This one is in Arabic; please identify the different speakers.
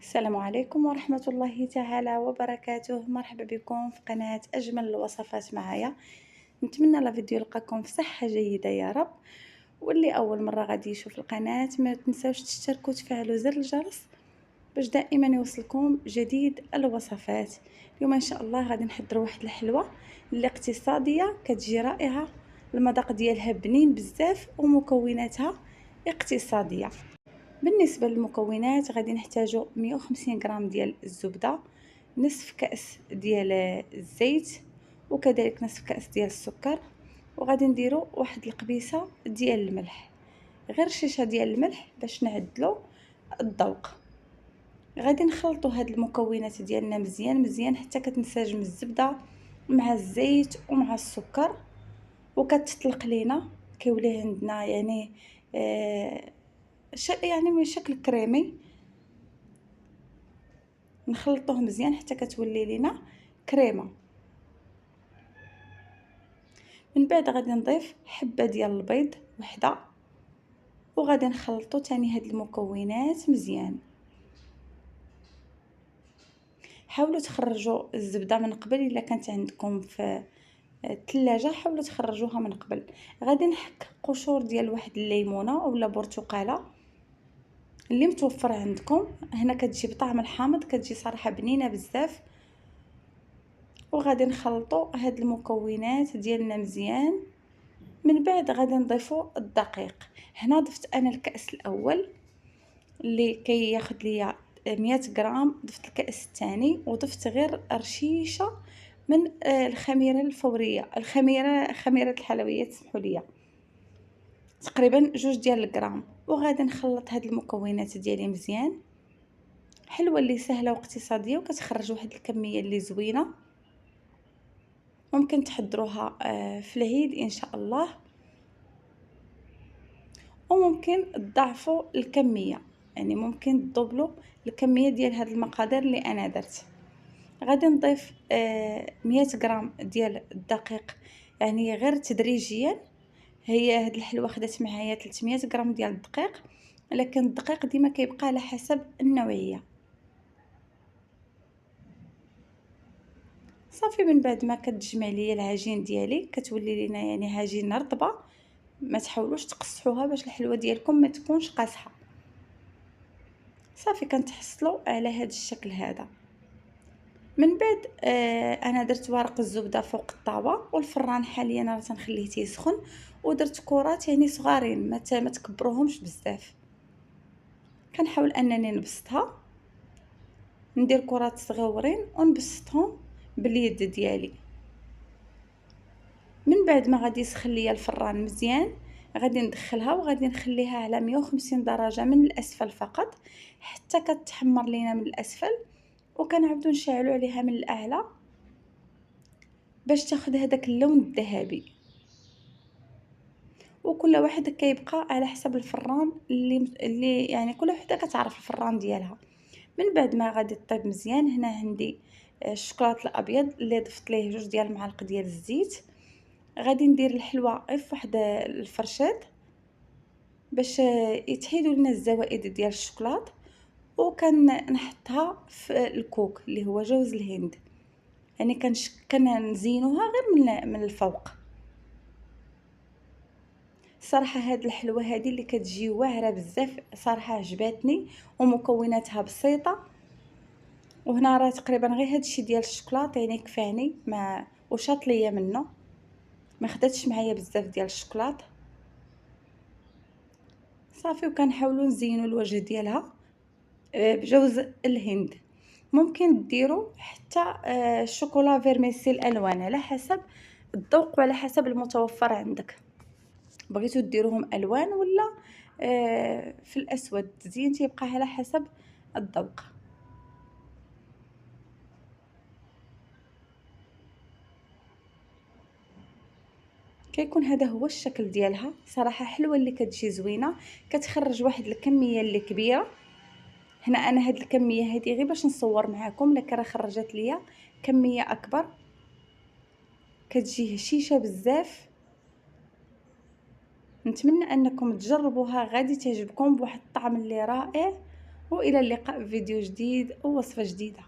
Speaker 1: السلام عليكم ورحمة الله تعالى وبركاته. مرحبا بكم في قناة أجمل الوصفات معايا. نتمنى لا فيديو يلقاكم في صحة جيدة يا رب. واللي أول مرة غادي يشوف القناة ما تنساوش تشتركوا وتفعلوا زر الجرس باش دائما يوصلكم جديد الوصفات. اليوم إن شاء الله غادي نحضروا واحد الحلوة اللي اقتصادية كتجي رائعة، المذاق ديالها بنين بزاف ومكوناتها اقتصادية. بالنسبة للمكونات غادي نحتاجو 150 غرام ديال الزبدة، نصف كأس ديال الزيت، وكذلك نصف كأس ديال السكر، وغادي نديرو واحد القبيصة ديال الملح، غير شيشة ديال الملح باش نعدلو الذوق. غادي نخلطوا هاد المكونات ديالنا مزيان مزيان حتى كتنسجم الزبدة مع الزيت ومع السكر وكتطلق لينا، كيولي عندنا يعني من شكل كريمي. نخلطوه مزيان حتى كتولي لينا كريمه. من بعد غادي نضيف حبه ديال البيض وحده، وغادي نخلطو تاني هاد المكونات مزيان. حاولوا تخرجوا الزبده من قبل، الا كانت عندكم في الثلاجه حاولوا تخرجوها من قبل. غادي نحك قشور ديال واحد الليمونه اولا برتقاله اللي متوفر عندكم. هنا كتجي بطعم الحامض، كتجي صراحه بنينه بزاف. وغادي نخلطوا هاد المكونات ديالنا مزيان. من بعد غادي نضيفوا الدقيق. هنا ضفت انا الكأس الاول اللي كياخذ ليا 100 غرام، ضفت الكأس الثاني وضفت غير رشيشه من الخميره الفوريه، خميره الحلويات، سمحوا لي، تقريبا 2 ديال الغرام. وغادي نخلط هاد المكونات ديالي مزيان. حلوه اللي سهله واقتصاديه وكتخرج واحد الكميه اللي زوينه. ممكن تحضروها في العيد ان شاء الله، وممكن تضاعفوا الكميه، يعني ممكن تدوبلوا الكميه ديال هاد المقادير اللي انا درت. غادي نضيف 100 غرام ديال الدقيق، يعني غير تدريجيا. هي هاد الحلوه خدات معايا 300 غرام ديال الدقيق، لكن الدقيق ديما كيبقى على حسب النوعيه. صافي، من بعد ما كتجمع ليا العجين ديالي كتولي لينا يعني عجينه رطبه. ما تحاولوش تقصحوها باش الحلوه ديالكم ما تكونش قاصحه. صافي، كنتحصلوا على هذا الشكل هذا. من بعد انا درت ورق الزبده فوق الطاوه، والفران حاليا راه تنخليه تيسخن، ودرت كرات يعني صغارين، ما تكبروهمش بزاف. كنحاول انني نبسطها، ندير كرات صغيورين ونبسطهم باليد ديالي. من بعد ما غادي يسخن ليا الفران مزيان غادي ندخلها وغادي نخليها على 150 درجه من الاسفل فقط حتى كتحمر لينا من الاسفل، وكنعاودو نشعلو عليها من الاعلى باش تاخذ هذاك اللون الذهبي. وكل واحد كيبقى على حسب الفران اللي يعني كل وحده كتعرف الفران ديالها. من بعد ما غادي طيب مزيان، هنا عندي الشوكولاط الابيض اللي ضفت ليه 2 ديال المعالق ديال الزيت. غادي ندير الحلوه غير فواحد الفرشات باش يتحيدوا لنا الزوائد ديال الشوكولاط، وكنحطها في الكوك اللي هو جوز الهند، يعني كنزينوها غير من الفوق. صراحه هاد الحلوه هذه اللي كتجي واعره بزاف صراحه عجباتني، ومكوناتها بسيطه. وهنا راه تقريبا غير هادشي ديال الشوكولاط يعني كفاني، ما وشاط ليا منه، ما خداتش معايا بزاف ديال الشوكولاط. صافي، وكنحاولوا نزينوا الوجه ديالها بجوز الهند. ممكن ديروا حتى شوكولا فيرميسيل الوان على حسب الذوق وعلى حسب المتوفر عندك. بغيتوا ديروهم الوان ولا في الاسود، الزين تيبقى على حسب الذوق. كيكون هذا هو الشكل ديالها. صراحه حلوه اللي كتجي زوينه، كتخرج واحد الكميه اللي كبيره. هنا انا هاد الكميه هذه غير باش نصور معكم، لكن راه خرجت ليا كميه اكبر. كتجي هشيشه بزاف. نتمنى انكم تجربوها، غادي تعجبكم بواحد الطعم اللي رائع وإلى اللقاء في فيديو جديد ووصفة جديدة.